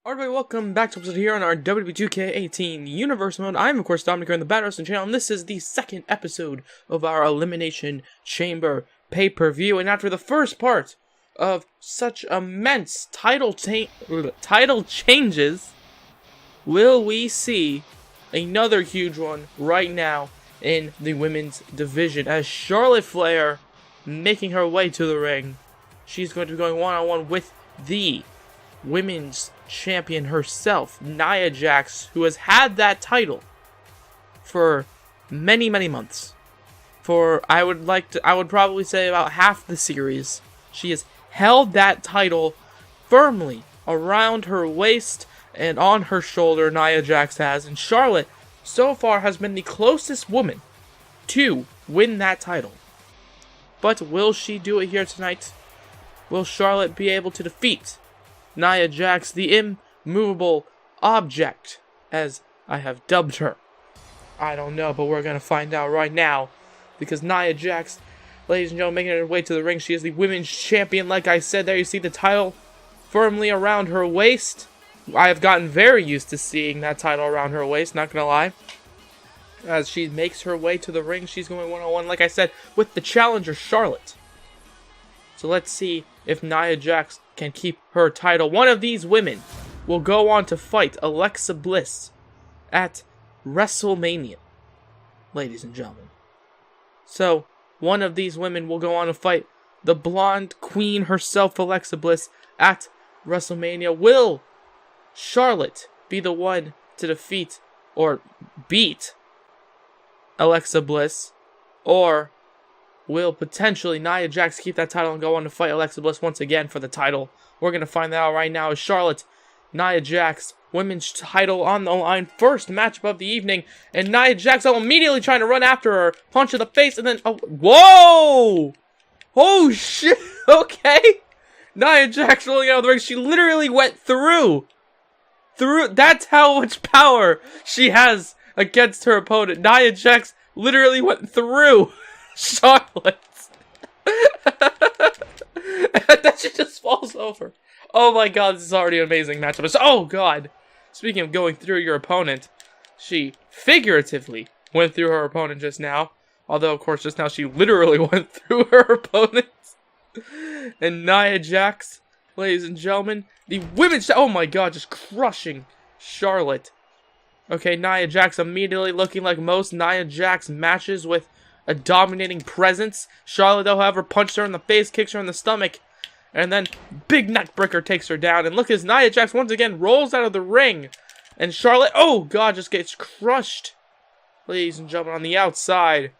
Alright, welcome back to episode here on our WWE 2K18 Universe Mode. I'm, of course, Dominic on the Bad Wrestling channel, and this is the second episode of our Elimination Chamber pay-per-view. And after the first part of such immense title changes, will we see another huge one right now in the women's division as Charlotte Flair making her way to the ring. She's going to be going one-on-one with the women's champion herself, Nia Jax, who has had that title for many months. For I would probably say about half the series. She has held that title firmly around her waist and on her shoulder. Nia Jax has, and Charlotte so far has been the closest woman to win that title. But will she do it here tonight? Will Charlotte be able to defeat Nia Jax, the immovable object, as I have dubbed her? I don't know, but we're going to find out right now. Because Nia Jax, ladies and gentlemen, making her way to the ring. She is the women's champion, like I said. There you see the title firmly around her waist. I have gotten very used to seeing that title around her waist, not going to lie. As she makes her way to the ring, she's going one-on-one, like I said, with the challenger, Charlotte. So let's see if Nia Jax can keep her title. One of these women will go on to fight Alexa Bliss at WrestleMania, ladies and gentlemen. So, one of these women will go on to fight the blonde queen herself, Alexa Bliss, at WrestleMania. Will Charlotte be the one to defeat or beat Alexa Bliss? Or will potentially Nia Jax keep that title and go on to fight Alexa Bliss once again for the title? We're going to find that out right now as Charlotte, Nia Jax, women's title on the line. First matchup of the evening. And Nia Jax immediately trying to run after her. Punch in the face and then... Oh, whoa! Oh, shit! Okay. Nia Jax rolling out of the ring. She literally went through. That's how much power she has against her opponent. Nia Jax literally went through Charlotte. And then she just falls over. Oh my god, this is already an amazing matchup. Oh god. Speaking of going through your opponent, she figuratively went through her opponent just now. Although, of course, just now she literally went through her opponent. And Nia Jax, ladies and gentlemen, the women's... Oh my god, just crushing Charlotte. Okay, Nia Jax immediately looking like most Nia Jax matches with a dominating presence. Charlotte, though, however, punched her in the face, kicks her in the stomach, and then big neckbreaker takes her down. And look as Nia Jax once again rolls out of the ring. And Charlotte, oh god, just gets crushed, ladies and gentlemen, on the outside.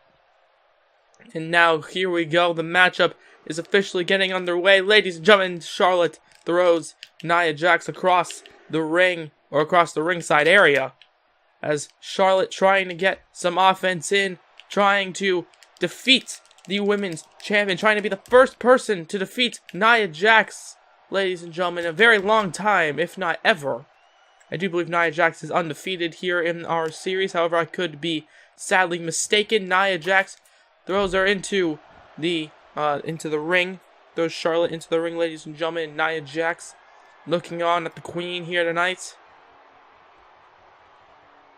And now, here we go. The matchup is officially getting underway. Ladies and gentlemen, Charlotte throws Nia Jax across the ring, or across the ringside area. As Charlotte trying to get some offense in, trying to defeat the women's champion, trying to be the first person to defeat Nia Jax, ladies and gentlemen, in a very long time, if not ever. I do believe Nia Jax is undefeated here in our series, however, I could be sadly mistaken. Nia Jax throws her into the ring, throws Charlotte into the ring, ladies and gentlemen, and Nia Jax looking on at the queen here tonight,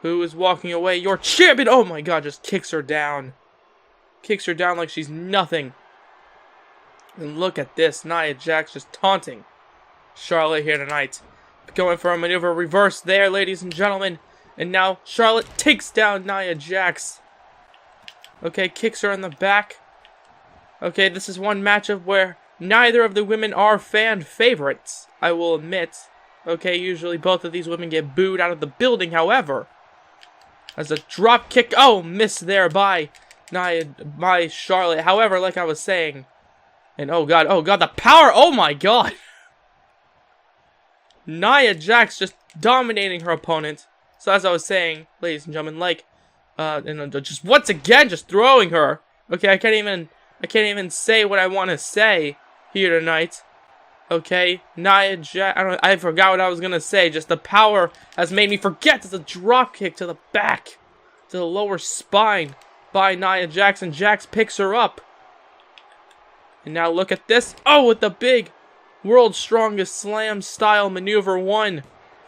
who is walking away. Your champion! Oh my god, just kicks her down. Kicks her down like she's nothing. And look at this. Nia Jax just taunting Charlotte here tonight. Going for a maneuver reverse there, ladies and gentlemen. And now Charlotte takes down Nia Jax. Okay, kicks her in the back. Okay, this is one matchup where neither of the women are fan favorites, I will admit. Okay, usually both of these women get booed out of the building, however, as a drop kick, oh, missed there by Charlotte. However, like I was saying, and oh god, the power, oh my god. Nia Jax just dominating her opponent. So as I was saying, ladies and gentlemen, like, and just once again, just throwing her. Okay, I can't even say what I want to say here tonight. Okay, Nia Jax, I forgot what I was gonna say. Just the power has made me forget. It's a drop kick to the back, to the lower spine by Nia Jax, and Jax picks her up. And now look at this. Oh, with the big World's Strongest Slam style maneuver 1.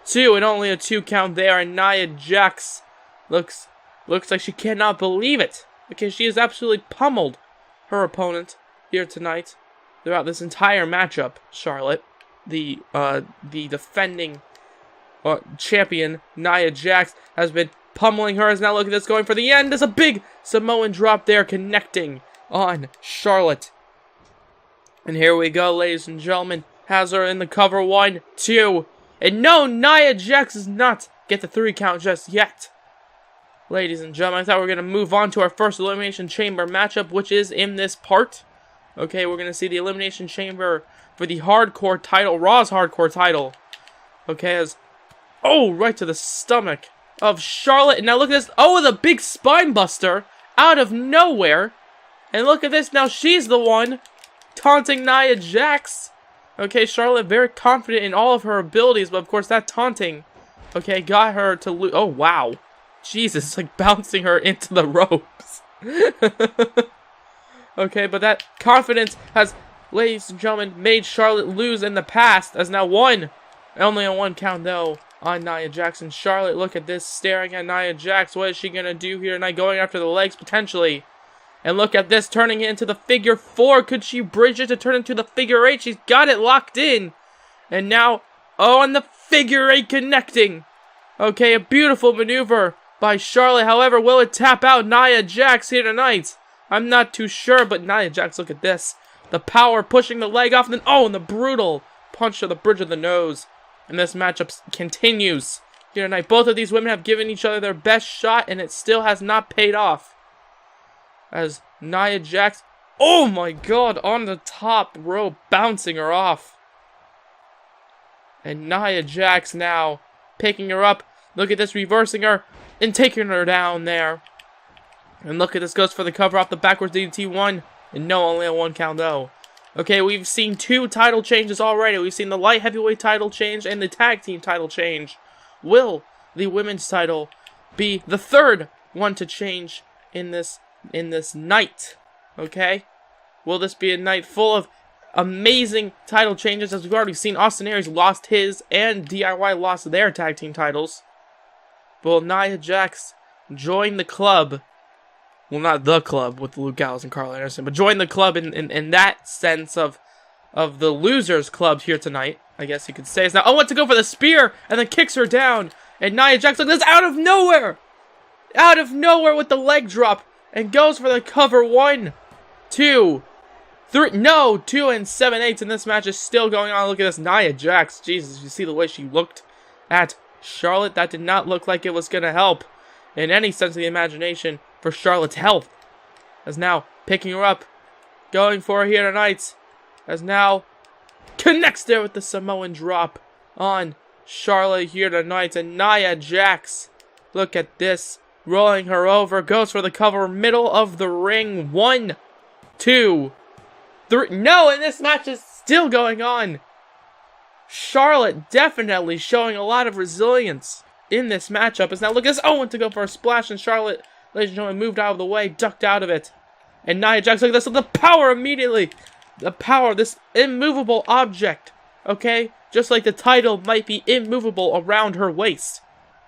2, and only a 2 count there, and Nia Jax looks like she cannot believe it, because she has absolutely pummeled her opponent here tonight throughout this entire matchup. Charlotte, the defending champion, Nia Jax, has been pummeling her. As now look at this, going for the end. There's a big Samoan drop there, connecting on Charlotte. And here we go, ladies and gentlemen. Has her in the cover. 1, 2. And no, Nia Jax does not get the 3 count just yet. Ladies and gentlemen, I thought we were going to move on to our first Elimination Chamber matchup, which is in this part. Okay, we're going to see the Elimination Chamber for the Hardcore Title, Raw's Hardcore Title. Okay, as, oh, right to the stomach of Charlotte. And now look at this. Oh, the big spine buster out of nowhere. And look at this. Now she's the one taunting Nia Jax. Okay, Charlotte very confident in all of her abilities, but of course that taunting, okay, got her to lose. Oh, wow. Jesus, like bouncing her into the ropes. Okay, but that confidence has, ladies and gentlemen, made Charlotte lose in the past, as now only a 1 count though on Nia Jax. And Charlotte, look at this, staring at Nia Jax. What is she going to do here tonight? Going after the legs, potentially. And look at this, turning it into the figure 4. Could she bridge it to turn into the figure 8? She's got it locked in. And now, oh, and the figure 8 connecting. Okay, a beautiful maneuver by Charlotte. However, will it tap out Nia Jax here tonight? I'm not too sure, but Nia Jax, look at this. The power pushing the leg off, and then, oh, and the brutal punch to the bridge of the nose. And this matchup continues here tonight. Both of these women have given each other their best shot, and it still has not paid off. As Nia Jax, oh my god, on the top rope, bouncing her off. And Nia Jax now picking her up. Look at this, reversing her and taking her down there. And look at this, goes for the cover off the backwards DDT 1. And no, only a 1 count though. Okay, we've seen 2 title changes already. We've seen the light heavyweight title change and the tag team title change. Will the women's title be the 3rd one to change in this night? Okay, will this be a night full of amazing title changes? As we've already seen, Austin Aries lost his and DIY lost their tag team titles. Will Nia Jax join the club? Well, not the club with Luke Gallows and Carl Anderson, but join the club in that sense of the losers club here tonight, I guess you could say. It's now, oh, went to go for the spear and then kicks her down. And Nia Jax like this out of nowhere with the leg drop. And goes for the cover. 1, 2, 3. No, 2 and 7/8. And this match is still going on. Look at this. Nia Jax. Jesus, you see the way she looked at Charlotte? That did not look like it was going to help in any sense of the imagination for Charlotte's health. As now picking her up. Going for her here tonight. As now connects there with the Samoan drop on Charlotte here tonight. And Nia Jax. Look at this. Rolling her over, goes for the cover, middle of the ring. 1, 2, 3. No, and this match is still going on. Charlotte definitely showing a lot of resilience in this matchup. As now look at this. Oh, went to go for a splash, and Charlotte, ladies and gentlemen, moved out of the way, ducked out of it. And Nia Jax, look at this. The power immediately. The power of this immovable object. Okay? Just like the title might be immovable around her waist.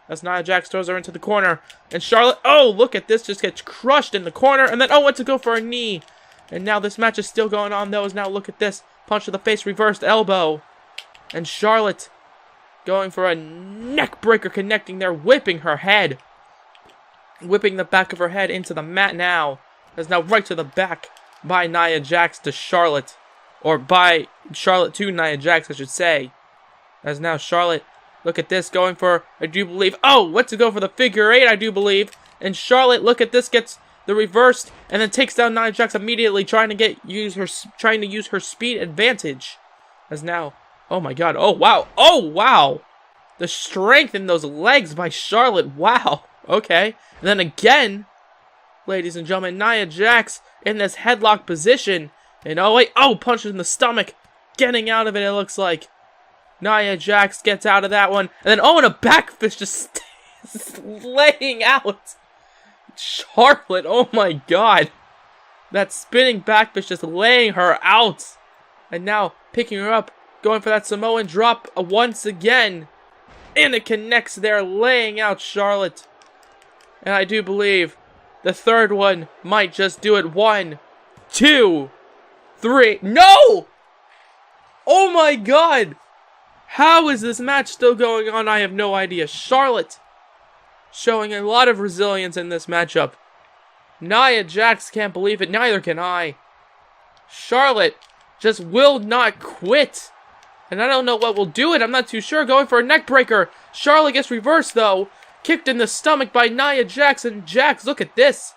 As Nia Jax throws her into the corner. And Charlotte, oh, look at this, just gets crushed in the corner. And then, oh, went to go for a knee. And now this match is still going on, though. As now, look at this. Punch to the face, reversed elbow. And Charlotte going for a neck breaker, connecting there, whipping her head. Whipping the back of her head into the mat now. As now right to the back by Nia Jax to Charlotte. Or by Charlotte to Nia Jax, I should say. As now Charlotte, look at this, going for, I do believe, oh, went to go for the figure 8, I do believe. And Charlotte, look at this, gets the reversed, and then takes down Nia Jax immediately, trying to use her speed advantage. As now, oh my god, oh wow. The strength in those legs by Charlotte, wow. Okay, and then again, ladies and gentlemen, Nia Jax in this headlock position. And oh wait, oh, punches in the stomach. Getting out of it, it looks like. Nia Jax gets out of that one. And then, oh, and a backfish just laying out Charlotte. Oh my god. That spinning backfish just laying her out. And now picking her up. Going for that Samoan drop once again. and it connects there, laying out Charlotte. And I do believe the third one might just do it. 1, 2, 3. No! Oh my god! How is this match still going on? I have no idea. Charlotte showing a lot of resilience in this matchup. Nia Jax can't believe it. Neither can I. Charlotte just will not quit. And I don't know what will do it. I'm not too sure. Going for a neck breaker. Charlotte gets reversed though. Kicked in the stomach by Nia Jax. And Jax, look at this.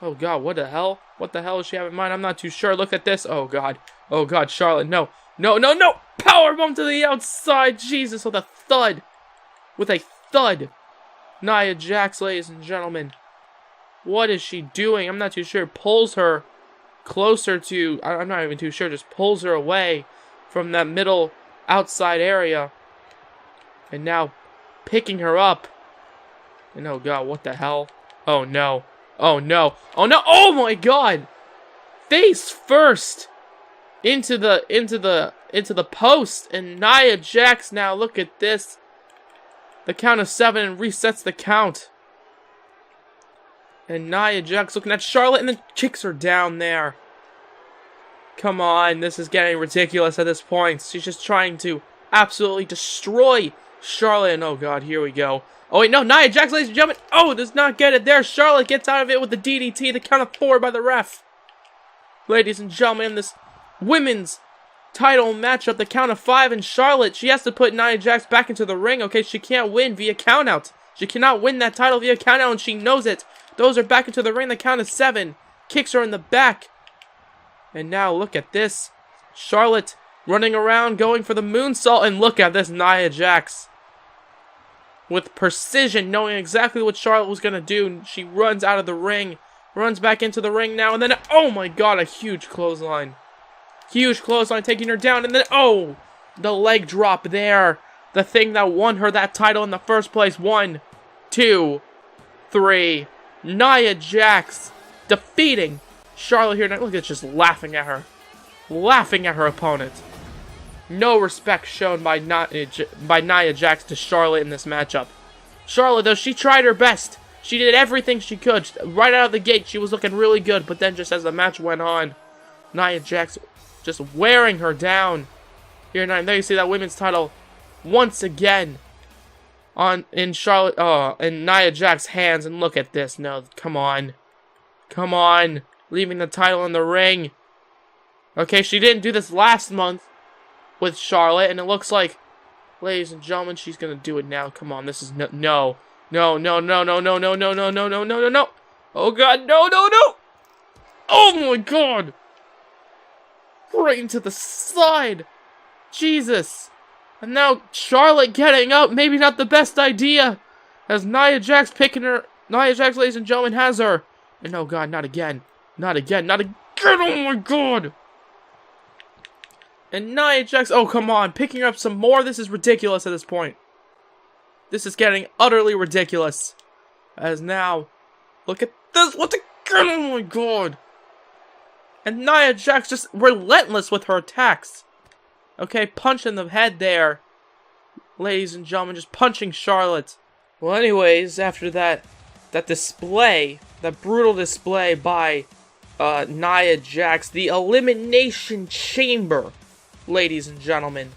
Oh god, what the hell? What the hell does she have in mind? I'm not too sure. Look at this. Oh god. Oh god, Charlotte, no. No, no, no! Powerbomb to the outside! Jesus, with a thud. With a thud. Nia Jax, ladies and gentlemen. What is she doing? I'm not too sure. Pulls her closer to... I'm not even too sure. Just pulls her away from that middle outside area. And now picking her up. And oh god, what the hell? Oh no. Oh no. Oh no. Oh my god! Face first! Into the post, and Nia Jax now, look at this. The count of 7 and resets the count. And Nia Jax looking at Charlotte and then kicks her down there. Come on, this is getting ridiculous at this point. She's just trying to absolutely destroy Charlotte, and oh god, here we go. Oh wait, no, Nia Jax, ladies and gentlemen, oh, does not get it there. Charlotte gets out of it with the DDT, the count of 4 by the ref. Ladies and gentlemen, this women's title matchup, the count of 5, and Charlotte, she has to put Nia Jax back into the ring, okay? She can't win via countout. She cannot win that title via countout, and she knows it. Those are back into the ring, the count of 7. Kicks her in the back. And now look at this. Charlotte running around, going for the moonsault, and look at this Nia Jax. With precision, knowing exactly what Charlotte was going to do, she runs out of the ring, runs back into the ring now, and then, oh my god, a huge clothesline. Huge clothesline taking her down, and then, oh, the leg drop there. The thing that won her that title in the first place. 1, 2, 3. Nia Jax defeating Charlotte here. Look at just laughing at her. Laughing at her opponent. No respect shown by Nia Jax to Charlotte in this matchup. Charlotte, though, she tried her best. She did everything she could. Right out of the gate, she was looking really good. But then just as the match went on, Nia Jax just wearing her down. Here tonight, there you see that women's title once again in Nia Jax's hands. And look at this. No, come on. Come on. Leaving the title in the ring. Okay, she didn't do this last month with Charlotte. And it looks like, ladies and gentlemen, she's going to do it now. Come on, this is no. No, no, no, no, no, no, no, no, no, no, no, no, no. Oh, God, no, no, no. Oh, my God. Right into the side. Jesus. And now Charlotte getting up. Maybe not the best idea. As Nia Jax picking her. Nia Jax, ladies and gentlemen, has her. And oh god, not again. Not again. Not again. Oh my god. And Nia Jax. Oh, come on. Picking her up some more. This is ridiculous at this point. This is getting utterly ridiculous. As now. Look at this. What the. Oh my god. And Nia Jax just relentless with her attacks. Okay, punch in the head there. Ladies and gentlemen, just punching Charlotte. Well, anyways, after that display, that brutal display by Nia Jax, the Elimination Chamber, ladies and gentlemen,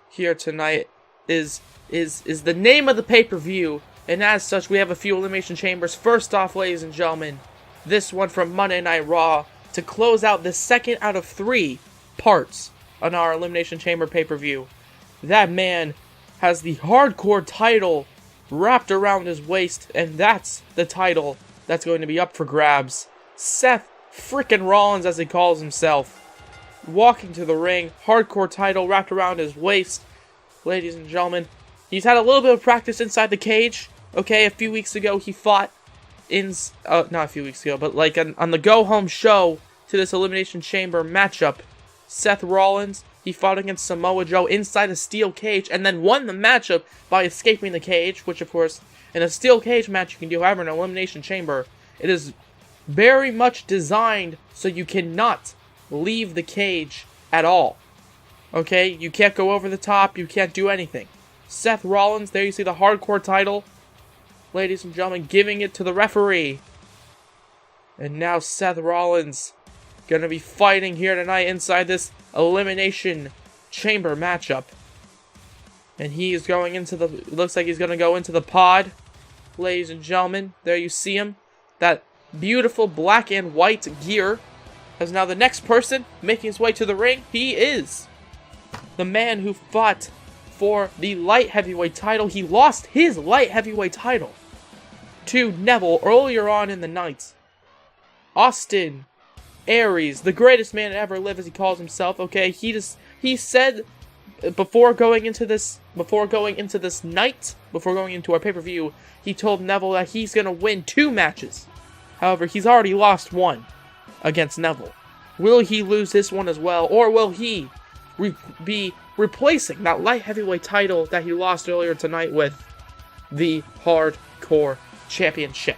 here tonight is the name of the pay-per-view, and as such, we have a few Elimination Chambers. First off, ladies and gentlemen, this one from Monday Night Raw to close out the second out of 3 parts on our Elimination Chamber pay-per-view. That man has the Hardcore title wrapped around his waist, and that's the title that's going to be up for grabs. Seth frickin' Rollins, as he calls himself, walking to the ring, Hardcore title wrapped around his waist. Ladies and gentlemen, he's had a little bit of practice inside the cage. Okay, a few weeks ago he fought not a few weeks ago, but like on the go-home show to this Elimination Chamber matchup, Seth Rollins, he fought against Samoa Joe inside a steel cage and then won the matchup by escaping the cage, which of course, in a steel cage match you can do. However, in an Elimination Chamber, it is very much designed so you cannot leave the cage at all. Okay? You can't go over the top, you can't do anything. Seth Rollins. There you see the hardcore title, ladies and gentlemen, giving it to the referee. And now Seth Rollins gonna be fighting here tonight inside this Elimination Chamber matchup. And he is going into the, looks like he's gonna go into the pod. Ladies and gentlemen, there you see him. That beautiful black and white gear. As now the next person making his way to the ring, he is the man who fought for the light heavyweight title. He lost his light heavyweight title to Neville earlier on in the night. Austin Aries, the greatest man to ever live, as he calls himself. Okay, he said before going into our pay-per-view, he told Neville that he's gonna win 2 matches. However, he's already lost 1 against Neville. Will he lose this one as well, or will he be replacing that light heavyweight title that he lost earlier tonight with the Hardcore Championship?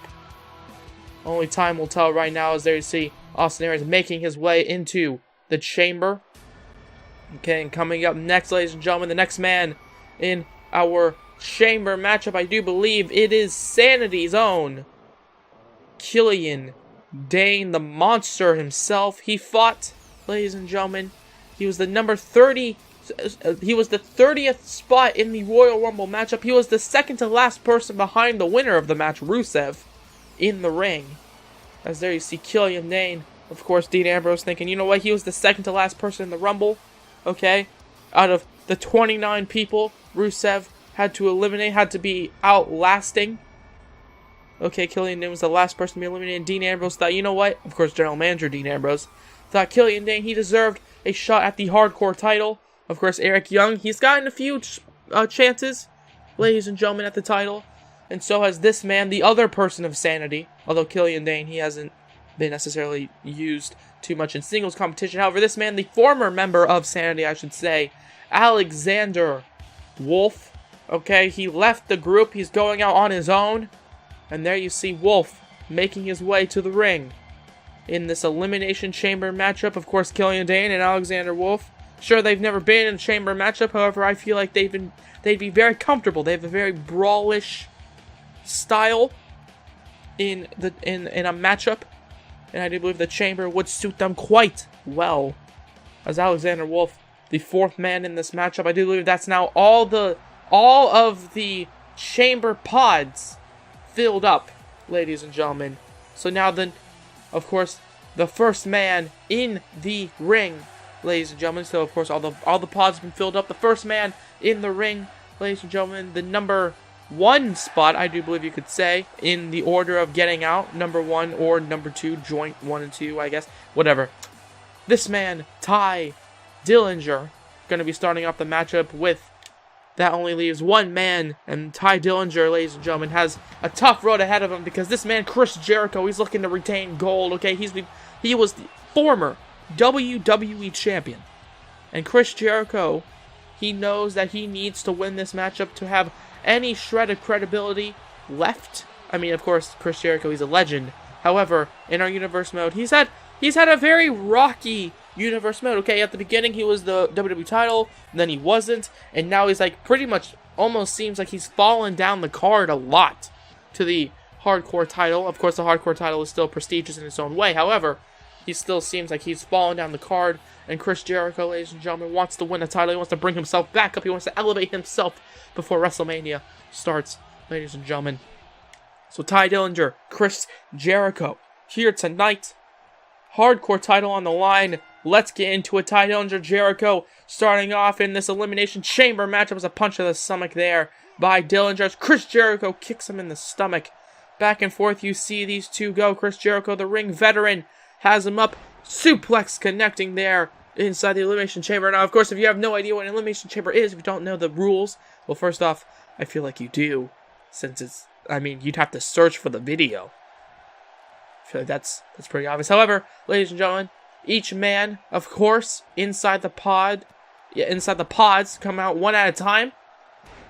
Only time will tell right now, as there you see Austin Aries making his way into the chamber. Okay, and coming up next, ladies and gentlemen, the next man in our chamber matchup, I do believe it is Sanity's own Killian Dane, the monster himself. He fought, ladies and gentlemen, he was the number 30, he was the 30th spot in the Royal Rumble matchup. He was the second to last person behind the winner of the match, Rusev, in the ring. As there you see Killian Dane, of course, Dean Ambrose thinking, you know what, he was the second to last person in the Rumble, okay? Out of the 29 people Rusev had to eliminate, had to be outlasting. Okay, Killian Dane was the last person to be eliminated. Dean Ambrose thought, you know what? Of course, General Manager Dean Ambrose thought Killian Dane, he deserved a shot at the hardcore title. Of course, Eric Young, he's gotten a few chances, ladies and gentlemen, at the title. And so has this man, the other person of Sanity. Although Killian Dane, he hasn't been necessarily used too much in singles competition. However, this man, the former member of Sanity, I should say, Alexander Wolf. Okay, he left the group. He's going out on his own. And there you see Wolf making his way to the ring in this Elimination Chamber matchup. Of course, Killian Dane and Alexander Wolf. Sure, they've never been in a chamber matchup. However, I feel like they'd be very comfortable. They have a very brawlish style in a matchup, and I do believe the chamber would suit them quite well. As Alexander Wolf, the 4th man in this matchup, I do believe that's now all of the chamber pods filled up, ladies and gentlemen. So now then, of course, the first man in the ring, ladies and gentlemen. So of course all the pods have been filled up. The first man in the ring, ladies and gentlemen, the number 1 spot, I do believe you could say, in the order of getting out, number 1 or number 2, joint 1 and 2, I guess, whatever. This man, Ty Dillinger, going to be starting off the matchup with. That only leaves 1 man, and Ty Dillinger, ladies and gentlemen, has a tough road ahead of him because this man, Chris Jericho, he's looking to retain gold. Okay, he was the former WWE champion, and Chris Jericho, he knows that he needs to win this matchup to have any shred of credibility left. I mean, of course, Chris Jericho, he's a legend. However, in our universe mode, he's had a very rocky universe mode. Okay, at the beginning he was the WWE title, and then he wasn't, and now he's like pretty much almost seems like he's fallen down the card a lot to the hardcore title. Of course, the hardcore title is still prestigious in its own way. However, he still seems like he's fallen down the card, and Chris Jericho, ladies and gentlemen, wants to win a title. He wants to bring himself back up. He wants to elevate himself before WrestleMania starts, ladies and gentlemen. So Ty Dillinger, Chris Jericho, here tonight. Hardcore title on the line. Let's get into it. Ty Dillinger, Jericho, starting off in this Elimination Chamber matchup. Was a punch to the stomach there by Dillinger. Chris Jericho kicks him in the stomach. Back and forth, you see these two go. Chris Jericho, the ring veteran, has him up. Suplex connecting there inside the Elimination Chamber. Now, of course, if you have no idea what an Elimination Chamber is, if you don't know the rules, well, first off, I feel like you do, since it's, I mean, you'd have to search for the video. I feel like that's pretty obvious. However, ladies and gentlemen, each man, of course, inside the pods, come out one at a time.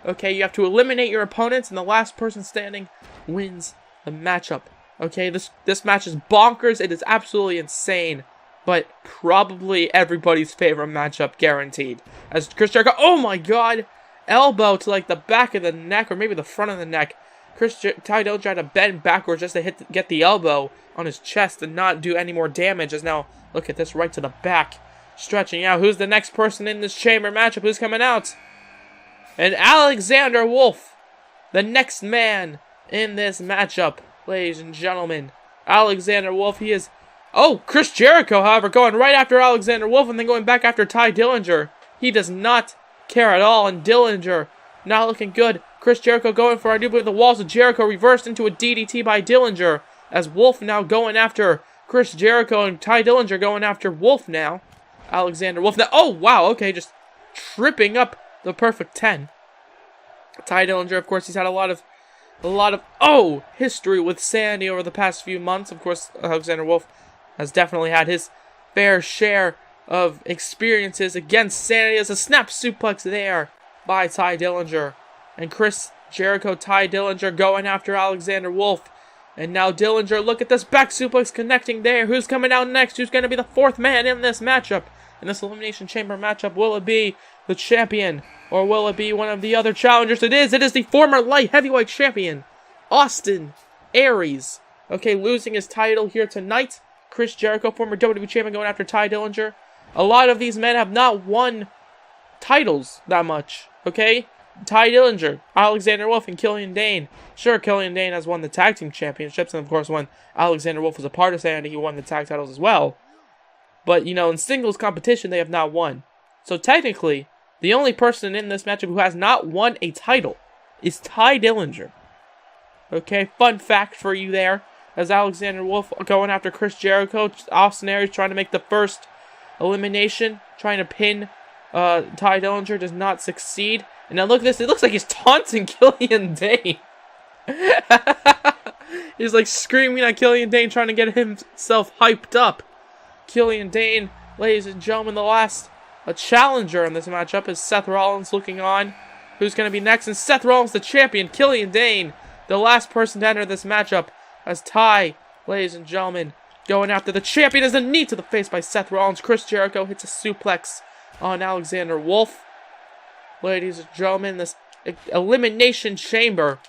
Okay, you have to eliminate your opponents, and the last person standing wins the matchup. Okay, this match is bonkers. It is absolutely insane, but probably everybody's favorite matchup, guaranteed. As Chris Jericho, oh my God, elbow to like the back of the neck or maybe the front of the neck. Ty Dillinger tried to bend backwards just to get the elbow on his chest and not do any more damage. As now, look at this, right to the back. Stretching out. Who's the next person in this chamber matchup? Who's coming out? And Alexander Wolf, the next man in this matchup, ladies and gentlemen. Alexander Wolf, he is... Oh, Chris Jericho, however, going right after Alexander Wolf and then going back after Ty Dillinger. He does not care at all, and Dillinger not looking good. Chris Jericho going for, I do believe, the walls of Jericho, reversed into a DDT by Dillinger, as Wolf now going after Chris Jericho and Ty Dillinger going after Wolf now. Alexander Wolf now, oh wow, okay, just tripping up the perfect 10. Ty Dillinger, of course, he's had a lot of history with Sandy over the past few months. Of course, Alexander Wolf has definitely had his fair share of experiences against Sandy. As a snap suplex there by Ty Dillinger. And Chris Jericho, Ty Dillinger going after Alexander Wolf. And now Dillinger, look at this back suplex connecting there. Who's coming out next? Who's going to be the fourth man in this matchup? In this Elimination Chamber matchup, will it be the champion? Or will it be one of the other challengers? It is the former light heavyweight champion, Austin Aries. Okay, losing his title here tonight. Chris Jericho, former WWE champion, going after Ty Dillinger. A lot of these men have not won titles that much, okay? Ty Dillinger, Alexander Wolf, and Killian Dane. Sure, Killian Dane has won the tag team championships, and of course when Alexander Wolf was a part of Sandy, he won the tag titles as well. But, you know, in singles competition, they have not won. So technically, the only person in this matchup who has not won a title is Ty Dillinger. Okay, fun fact for you there. As Alexander Wolf going after Chris Jericho, Austin Aries trying to make the first elimination, trying to pin Ty Dillinger, does not succeed. And now look at this, it looks like he's taunting Killian Dane. He's like screaming at Killian Dane, trying to get himself hyped up. Killian Dane, ladies and gentlemen, the last challenger in this matchup is Seth Rollins looking on. Who's going to be next? And Seth Rollins, the champion. Killian Dane, the last person to enter this matchup, as Ty, ladies and gentlemen, going after the champion, as a knee to the face by Seth Rollins. Chris Jericho hits a suplex on Alexander Wolf. Ladies and gentlemen, this Elimination Chamber.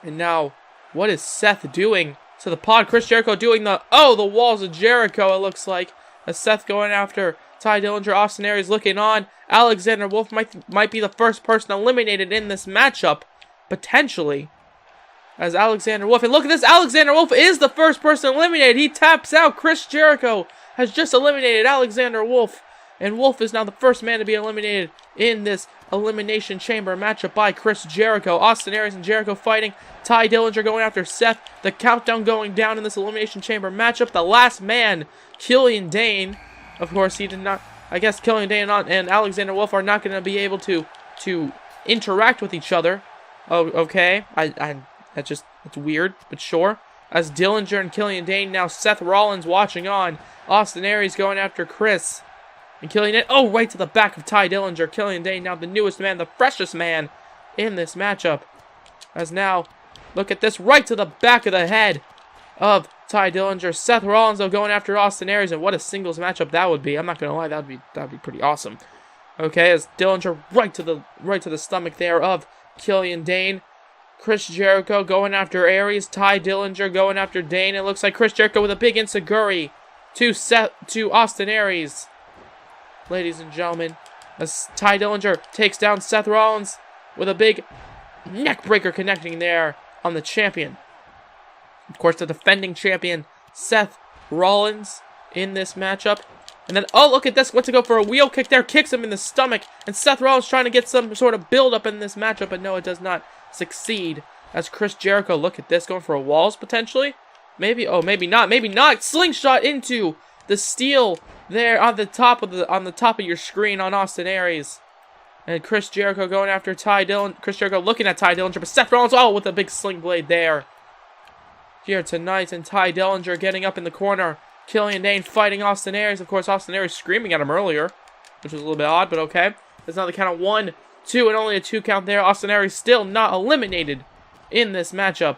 And now, what is Seth doing to the pod? Chris Jericho doing the walls of Jericho, it looks like. As Seth going after Ty Dillinger, Austin Aries looking on. Alexander Wolf might be the first person eliminated in this matchup, potentially. As Alexander Wolf, and look at this, Alexander Wolf is the first person eliminated. He taps out. Chris Jericho has just eliminated Alexander Wolf. And Wolf is now the first man to be eliminated in this Elimination Chamber matchup by Chris Jericho. Austin Aries and Jericho fighting. Ty Dillinger going after Seth. The countdown going down in this Elimination Chamber matchup. The last man, Killian Dane. Of course, he did not... I guess Killian Dane and Alexander Wolf are not going to be able to interact with each other. Oh, okay. It's weird, but sure. As Dillinger and Killian Dane, now Seth Rollins watching on. Austin Aries going after Chris. And Killian Dane, right to the back of Ty Dillinger. Killian Dane now the newest man, the freshest man in this matchup. As now, look at this, right to the back of the head of Ty Dillinger. Seth Rollins though going after Austin Aries, and what a singles matchup that would be. I'm not gonna lie, that'd be pretty awesome. Okay, as Dillinger right to the stomach there of Killian Dane. Chris Jericho going after Aries. Ty Dillinger going after Dane. It looks like Chris Jericho with a big enziguri to Austin Aries. Ladies and gentlemen, as Ty Dillinger takes down Seth Rollins with a big neck breaker connecting there on the champion. Of course, the defending champion, Seth Rollins, in this matchup. And then, look at this, went to go for a wheel kick there, kicks him in the stomach. And Seth Rollins trying to get some sort of build-up in this matchup, but no, it does not succeed. As Chris Jericho, look at this, going for a walls potentially. Maybe not. Slingshot into the steel there on the top of your screen on Austin Aries. And Chris Jericho going after Ty Dillinger. Chris Jericho looking at Ty Dillinger, but Seth Rollins, with a big sling blade there. Here tonight, and Ty Dillinger getting up in the corner. Killian Dane fighting Austin Aries. Of course, Austin Aries screaming at him earlier, which was a little bit odd, but okay. It's now the count of 1, 2, and only a 2 count there. Austin Aries still not eliminated in this matchup,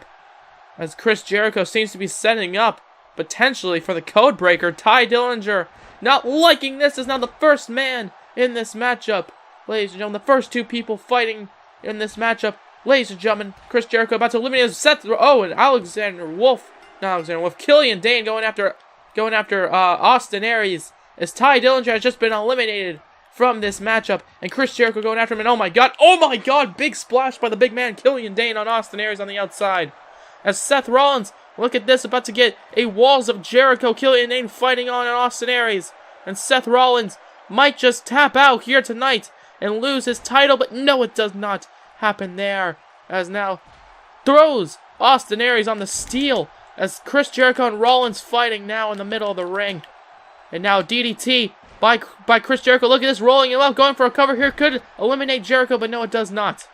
as Chris Jericho seems to be setting up potentially for the code breaker. Ty Dillinger not liking this, is now the first man in this matchup. ladies and gentlemen, the first two people fighting in this matchup. Ladies and gentlemen, Chris Jericho about to eliminate Seth. Oh, and Killian Dane going after Austin Aries, as Ty Dillinger has just been eliminated from this matchup, and Chris Jericho going after him. And oh my God, big splash by the big man Killian Dane on Austin Aries on the outside. As Seth Rollins, look at this, about to get a Walls of Jericho. Killian Dane fighting on Austin Aries, and Seth Rollins might just tap out here tonight and lose his title, but no, it does not happen there, as now throws Austin Aries on the steel, as Chris Jericho and Rollins fighting now in the middle of the ring. And now DDT by Chris Jericho. Look at this, rolling him out, going for a cover here, could eliminate Jericho, but no, it does not,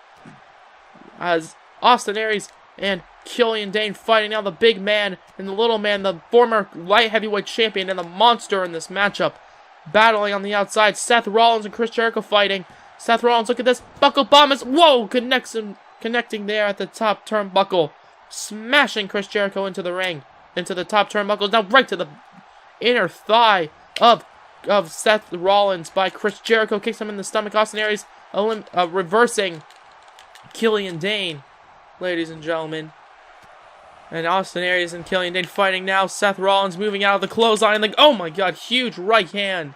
as Austin Aries and Killian Dane fighting now, the big man and the little man, the former light heavyweight champion and the monster in this matchup, battling on the outside. Seth Rollins and Chris Jericho fighting. Seth Rollins, look at this, buckle bomb is, whoa, connecting there at the top turnbuckle, smashing Chris Jericho into the ring, into the top turnbuckle, now right to the inner thigh of Seth Rollins by Chris Jericho, kicks him in the stomach. Austin Aries reversing Killian Dane, ladies and gentlemen. And Austin Aries and Killian Dane fighting now. Seth Rollins moving out of the clothesline, like, oh my God, huge right hand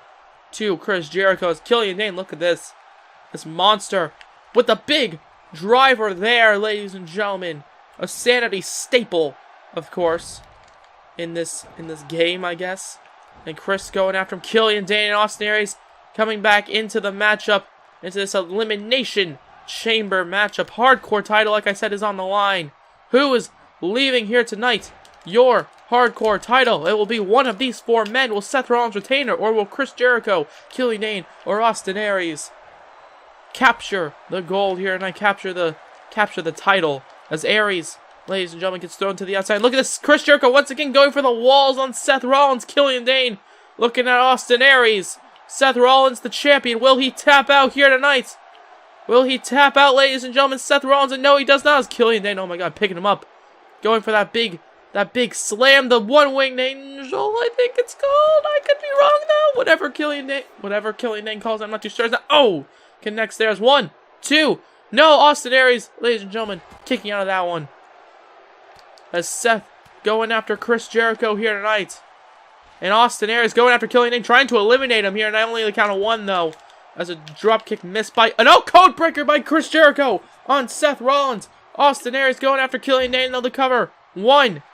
to Chris Jericho. As Killian Dane, look at this monster with the big driver there, ladies and gentlemen. A Sanity staple, of course, in this game, I guess. And Chris going after him. Killian Dane and Austin Aries coming back into the matchup, into this Elimination Chamber matchup. Hardcore title, like I said, is on the line. Who is leaving here tonight? Your Hardcore title. It will be one of these four men. Will Seth Rollins retain it, or will Chris Jericho, Killian Dane, or Austin Aries capture the gold here, and I capture the title, as Aries, ladies and gentlemen, gets thrown to the outside. Look at this, Chris Jericho once again going for the walls on Seth Rollins. Killian Dane looking at Austin Aries. Seth Rollins, the champion, will he tap out here tonight? Will he tap out, ladies and gentlemen? Seth Rollins, and no, he does not. As Killian Dane, oh my God, picking him up, going for that big slam, the one-winged angel, I think it's called. I could be wrong though. Whatever Killian Dane calls it, I'm not too sure. Oh, connects there as 1, 2. No, Austin Aries, ladies and gentlemen, kicking out of that one. As Seth going after Chris Jericho here tonight. And Austin Aries going after Killian Dane, trying to eliminate him here, and only the count of 1 though. As a dropkick missed by code breaker by Chris Jericho on Seth Rollins. Austin Aries going after Killian Dane, though, the cover. 1,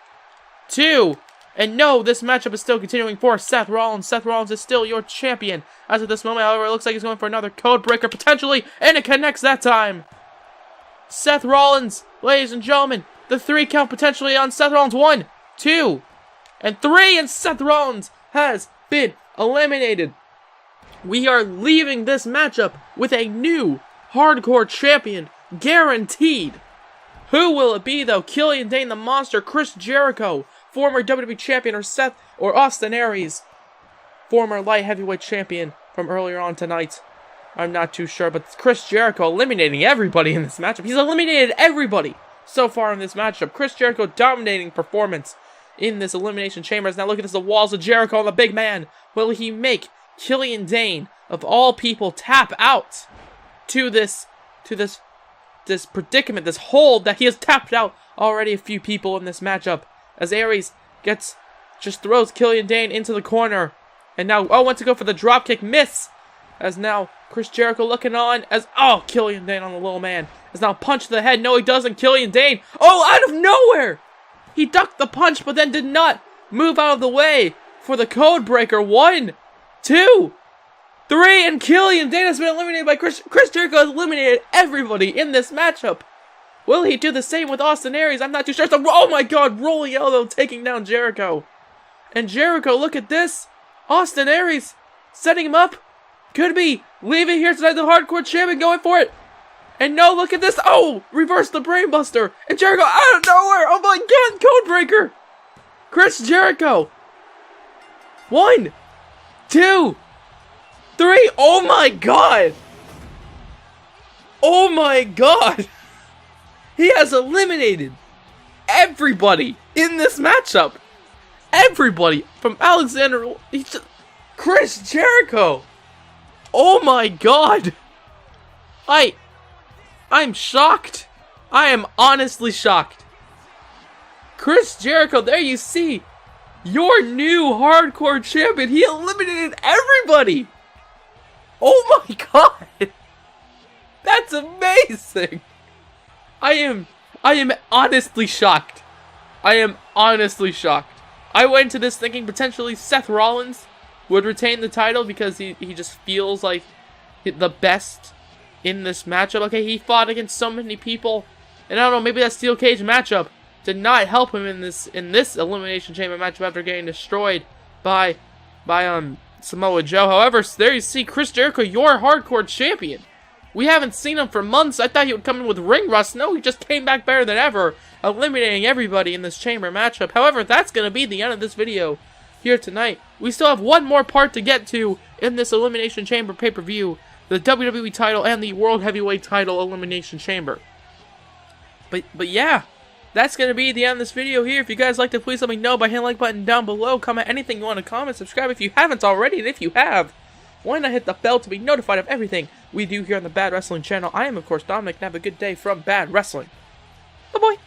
2. And no, this matchup is still continuing for Seth Rollins. Seth Rollins is still your champion. As of this moment, however, it looks like he's going for another code breaker, potentially, and it connects that time. Seth Rollins, ladies and gentlemen, the 3 count potentially on Seth Rollins. 1, 2, and 3, and Seth Rollins has been eliminated. We are leaving this matchup with a new Hardcore champion, guaranteed. Who will it be, though? Killian Dane, the monster, Chris Jericho, former WWE champion, or Austin Aries, former light heavyweight champion from earlier on tonight. I'm not too sure, but Chris Jericho eliminating everybody in this matchup. He's eliminated everybody so far in this matchup. Chris Jericho dominating performance in this Elimination Chamber. Now look at this, the walls of Jericho and the big man. Will he make Killian Dane, of all people, tap out to this predicament, this hold that he has tapped out already a few people in this matchup, as Aries just throws Killian Dane into the corner, and now went to go for the dropkick, miss, as now Chris Jericho looking on as Killian Dane on the little man, as now punch to the head. No, he doesn't. Killian Dane, out of nowhere, he ducked the punch, but then did not move out of the way for the code breaker. 1, 2, 3, and Killian Dane has been eliminated by Chris Jericho. Has eliminated everybody in this matchup. Will he do the same with Austin Aries? I'm not too sure. So, oh my God, rolling elbow taking down Jericho. And Jericho, look at this. Austin Aries setting him up. Could be leaving here tonight, the Hardcore champion, going for it. And no, look at this. Reverse the brainbuster. And Jericho out of nowhere. Oh my God, code breaker. Chris Jericho. 1, 2, 3. Oh my God. Oh my God. He has eliminated everybody in this matchup. Everybody from Chris Jericho. Oh my God. I'm shocked. I am honestly shocked. Chris Jericho, there you see, your new hardcore champion. He eliminated everybody. Oh my god. That's amazing. I am honestly shocked. I am honestly shocked. I went into this thinking potentially Seth Rollins would retain the title because he just feels like the best in this matchup. Okay, he fought against so many people, and I don't know, maybe that steel cage matchup did not help him in this Elimination Chamber matchup after getting destroyed by Samoa Joe. However, there you see Chris Jericho, your hardcore champion. We haven't seen him for months. I thought he would come in with ring rust. No, he just came back better than ever, eliminating everybody in this chamber matchup. However, that's going to be the end of this video here tonight. We still have one more part to get to in this Elimination Chamber pay-per-view, the WWE title and the World Heavyweight title Elimination Chamber. But yeah, that's going to be the end of this video here. If you guys liked it, please let me know by hitting the like button down below. Comment anything you want to comment. Subscribe if you haven't already. And if you have, why not hit the bell to be notified of everything we do here on the Bad Wrestling channel. I am, of course, Dominic, and have a good day from Bad Wrestling. Bye-bye.